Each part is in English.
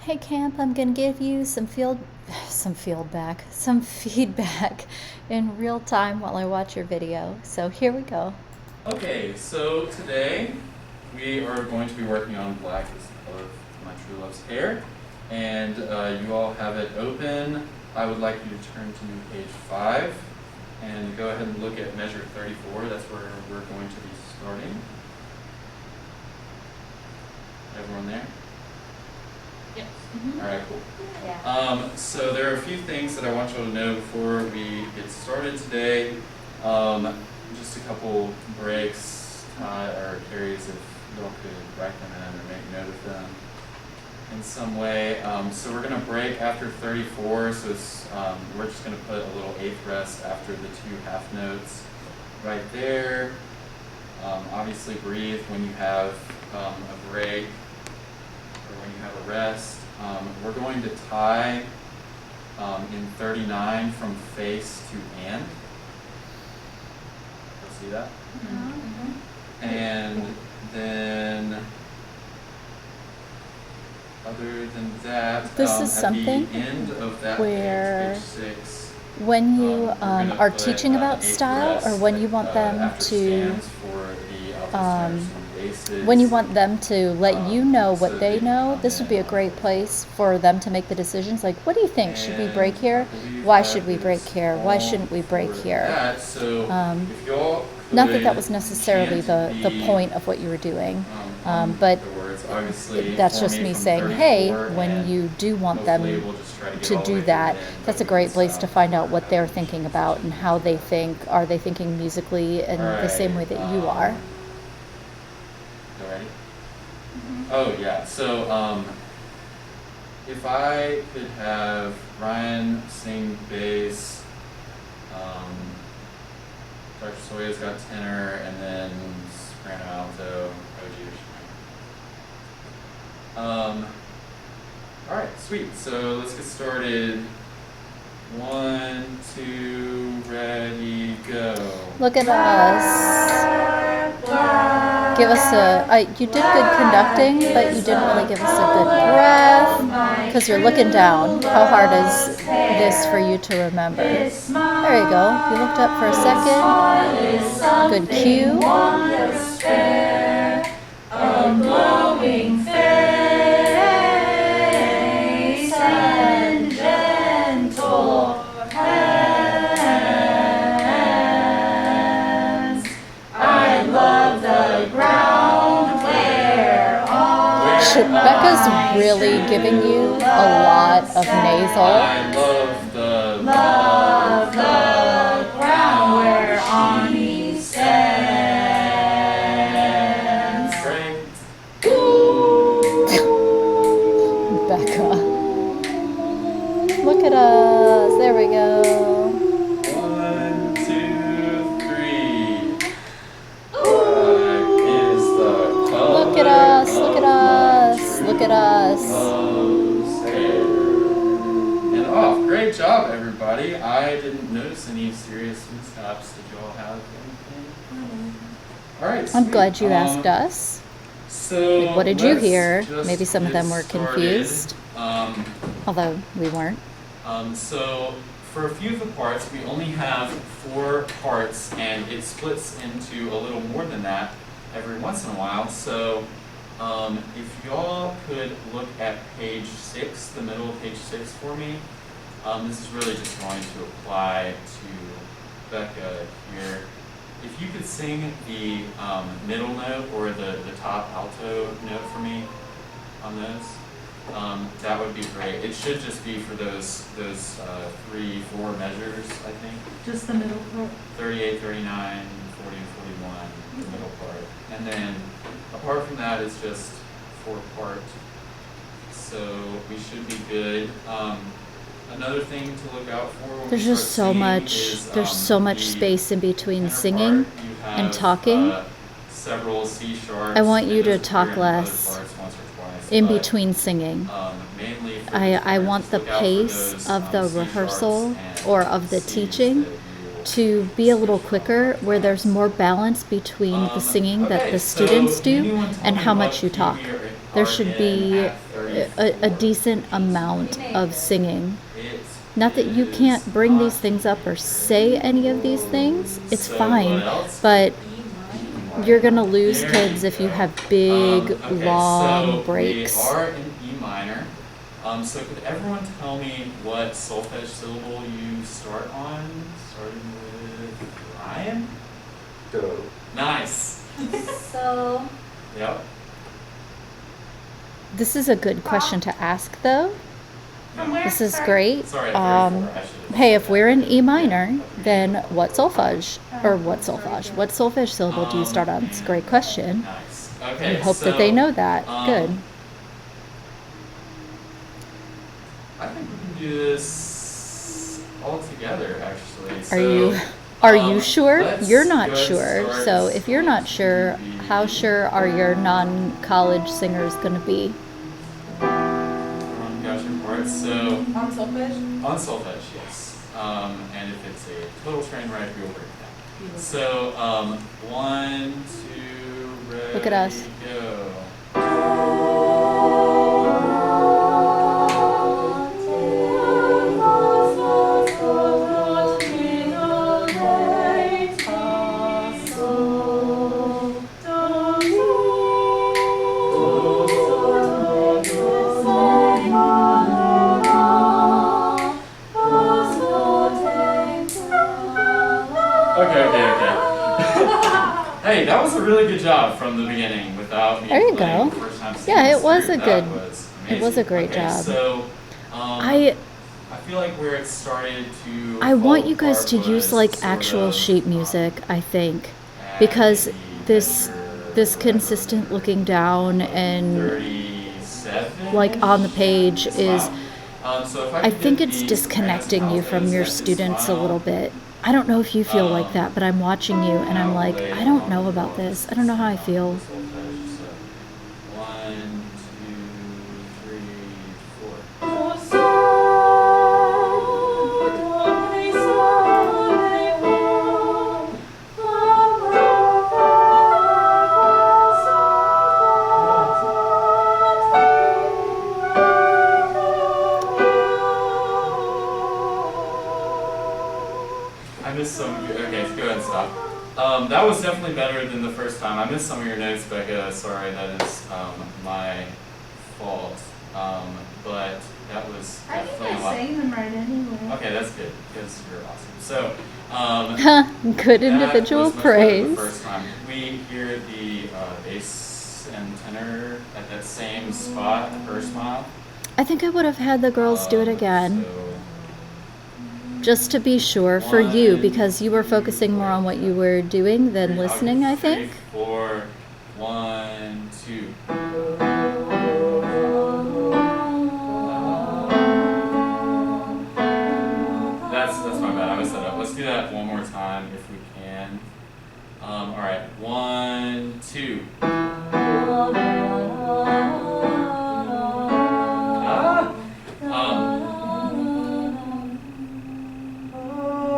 Hey Camp, I'm going to give you some feedback in real time while I watch your video. So here we go. Okay, so today we are going to be working on Black is the Color of My True Love's Hair, and you all have it open. I would like you to turn to page 5 and go ahead and look at measure 34. That's where we're going to be starting. Everyone there? Yes. Mm-hmm. All right, cool. Yeah. So there are a few things that I want you to know before we get started today. Just a couple breaks or carries if y'all could write them in or make note of them in some way. So we're going to break after 34, so we're just going to put a little eighth rest after the 2 half notes right there. Obviously breathe when you have a break or when you have a rest. We're going to tie in 39 from face to and. See that? Mm-hmm. And then, other than that, This is at something the end of that where page 6, when you we're gonna are put, teaching about an eighth style, rest or when you want them after to stands for the alternate bases. when you want them to let you know what so they they know, come this would be a in great place for them to make the decisions. Like, what do you think? Should we break And here? I believe Why that should we break is here? Why all shouldn't we break for here? that. So if y'all Not that that could was necessarily chant the point of what you were doing, on but the words, obviously, that's for just me from saying, hey, 34, when and you do want hopefully them we'll just try to get to all the way do through that, the end, that's but a we great can place to stop find out for what they're each thinking about and how they think. Are they thinking musically in the same way that you are? You ready? Oh yeah. So if I could have Ryan sing bass, Dr. Soja's got tenor, and then soprano, alto, OG. All right, sweet. So let's get started. 1, 2, ready, go. Look at us. Give us you did good conducting, but you didn't really give us a good breath because you're looking down. How hard is this for you to remember? There you go. You looked up for a second. Good cue. A glowing face and gentle hands. I love the ground where all Becca's really giving you a lot of nasal. I love the ground where on he stands. Becca. Look at us. There we go. 1, 2, 3. Black is the color. Look at us. Look at us. Look at us. And off. Great job, everybody. I didn't notice any serious mishaps. Did you all have anything? All right. I'm Sweet. glad you asked us. So Like, what did you let's hear? just Maybe some of get them were started. confused, although we weren't. So for a few of the parts, we only have 4 parts, and it splits into a little more than that every once in a while. So if y'all could look at page 6, the middle of page 6 for me. This is really just going to apply to Becca here. If you could sing the middle note or the top alto note for me on those, that would be great. It should just be for those 3, 4 measures, I think. Just the middle part. 38, 39, 40, and 41, the middle part. And then apart from that, it's just 4 part. So we should be good. Another thing to look out for when There's we just start so singing much. is, There's so much the space in between tenor singing part. You and have, talking. Several C sharps. I want you and to those appear talk in other less parts once or twice, in but, between singing. mainly for I tenor, want just the look out for pace those, of the C rehearsal sharps and or of the Cs teaching that you to be a little quicker, where there's more balance between the singing that the students do and how much you talk. There should be a decent amount of singing. It Not that you can't is bring these awesome. things up or say any of these things. It's So fine. what else? But you're going to lose There kids you if you go. have big, Okay, long so breaks. we are in E minor. So could everyone tell me what solfege syllable you start on? Starting with Ryan? Do. Nice. So, Yep. This is a good question to ask, though. from where? This is Sorry. great. Sorry, at 34, I should've Hey, said if we're in that. E minor, then what solfege? Or what solfege? What solfege syllable do you start on? It's a great question. Nice. I Okay. hope that they know that. Good. I think we can do this all together, actually. Are you sure? Let's You're go not ahead and sure. start So if you're not with sure, the- how sure are your non-college singers going to be? Everyone got your part. So On solfege? on solfege, yes. And if it's a total train wreck, we'll break it down. So 1, 2, ready, Look at us. go. Okay. Hey, that was a really good job from the beginning without me There you playing go. the first time Yeah, singing it this was through. a That good- was it was a amazing. great Okay, job. So, I I feel like where it started to I want fall you guys apart to use was like sort actual of, sheet music, I think, at because maybe this measure consistent looking down and 37 like on the page is so if I could think get it's these disconnecting you from altos your at this students a final, little bit. I don't know if you feel like that, but I'm watching you and I'm like, I don't know about this. I don't know how I feel. 1, 2, 3, 4. I missed some. Okay, go ahead and stop. That was definitely better than the first time. I missed some of your notes, Becca. Sorry, that is my fault. But that was I think definitely a I lot. sang them right anyway. Okay, that's good because you're awesome. So, Good that individual was much better the praise. first time. We hear the bass and tenor at that same spot, the first mile. I think I would have had the girls do it again, So, just to be sure for you, because you were focusing more on what you were doing than listening, I think. 3, 4, 1, 2. That's my bad. I messed that up. Let's do that one more time if we can. All right, 1, 2.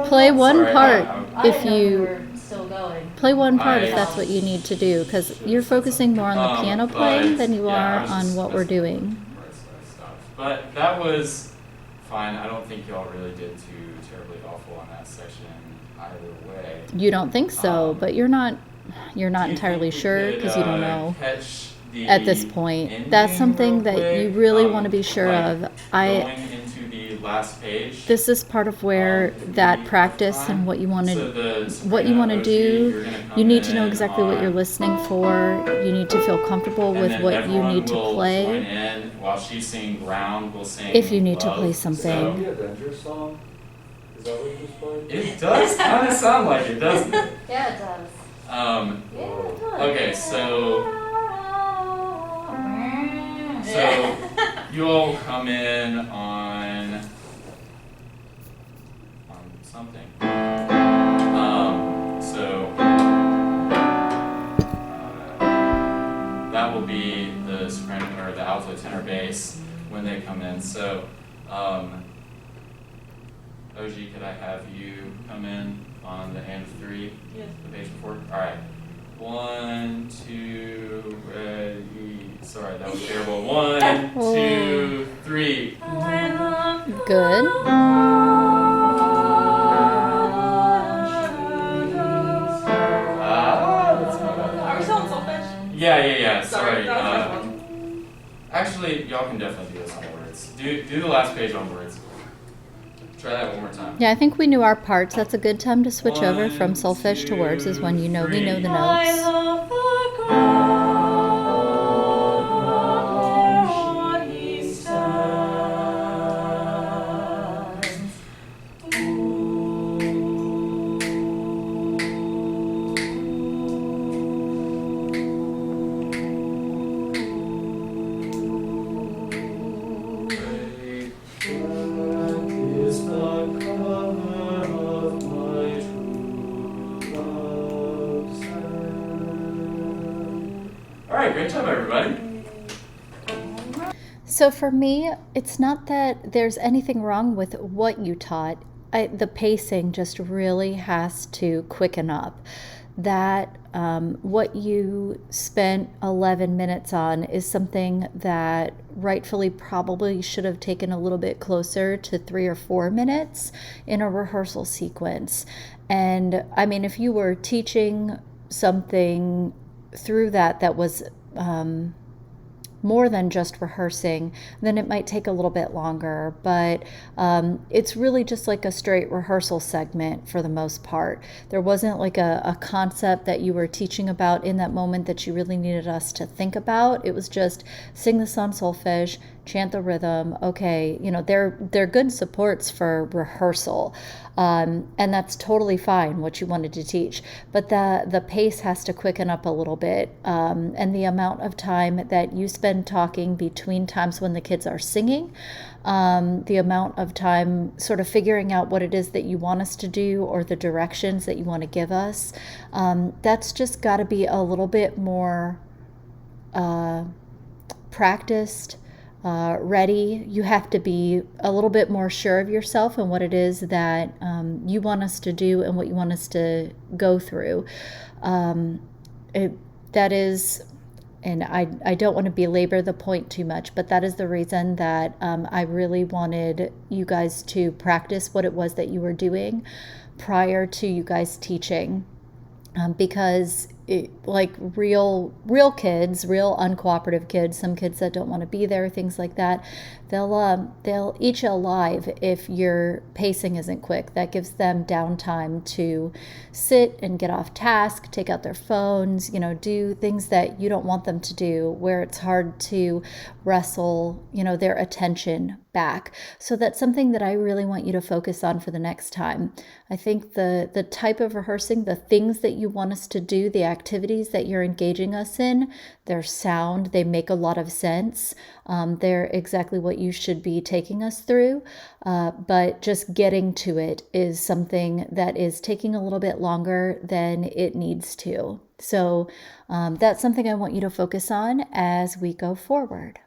Play one Sorry, part I if didn't know we you were still going. play one part if I- that's what you need to do, because you're focusing more on the piano playing but, than you yeah, I are was on just what we're messing up doing. where I stopped. But that was fine. I don't think y'all really did too terribly awful on that section either way. You don't think so, Um, but you're not Do you entirely think we sure could, because you don't know catch the at this point. ending That's something real that you quick? really want to be sure like of. going into the last page. This is part of where if we that have practice time. and what you want So to the what you soprano want to OG, do. you're gonna come You need to know in exactly what you're on- listening for. You need to feel comfortable and with then what you everyone need to will Join play. in while she's singing ground, we'll sing If you need to love. play Is that something. the Avengers song? Is that what you just played? It does kind of sound like it, doesn't it? Yeah, it does. Um, Yeah, it does. okay, so you'll come in on something. That will be the soprano or the alto tenor bass when they come in. So, OG, could I have you come in on the end of 3? Yes. The page before? All right. 1, 2, ready. Sorry, that was terrible. 1, 2, 3. Good. That's not bad. Are we still on Soulfish? Yeah. Sorry, Sorry. that was my fault. Actually, y'all can definitely do this on words. Do the last page on words. Try that one more time. Yeah, I think we knew our parts. That's a good time to switch over from 1, solfege to words, is when you know we know the 2, 3. I notes. love the ground he stands. Ready. Black is the color of my true love's hand. All right, great job, everybody. So for me, it's not that there's anything wrong with what you taught. The pacing just really has to quicken up. That what you spent 11 minutes on is something that rightfully probably should have taken a little bit closer to 3 or 4 minutes in a rehearsal sequence. And I mean, if you were teaching something through that was more than just rehearsing, then it might take a little bit longer. But it's really just like a straight rehearsal segment for the most part. There wasn't like a concept that you were teaching about in that moment that you really needed us to think about. It was just sing this on solfege, chant the rhythm. Okay, they're good supports for rehearsal. And that's totally fine, what you wanted to teach. But the pace has to quicken up a little bit. And the amount of time that you spend talking between times when the kids are singing, the amount of time sort of figuring out what it is that you want us to do or the directions that you want to give us, that's just got to be a little bit more practiced. Ready. You have to be a little bit more sure of yourself and what it is that you want us to do and what you want us to go through. That is, and I don't want to belabor the point too much, but that is the reason that I really wanted you guys to practice what it was that you were doing prior to you guys teaching. Because like real kids, real uncooperative kids, some kids that don't want to be there, things like that, they'll eat you alive if your pacing isn't quick. That gives them downtime to sit and get off task, take out their phones, do things that you don't want them to do, where it's hard to wrestle, their attention back. So that's something that I really want you to focus on for the next time. I think the type of rehearsing, the things that you want us to do, the activities that you're engaging us in, they're sound, they make a lot of sense. They're exactly what you should be taking us through. But just getting to it is something that is taking a little bit longer than it needs to. So that's something I want you to focus on as we go forward.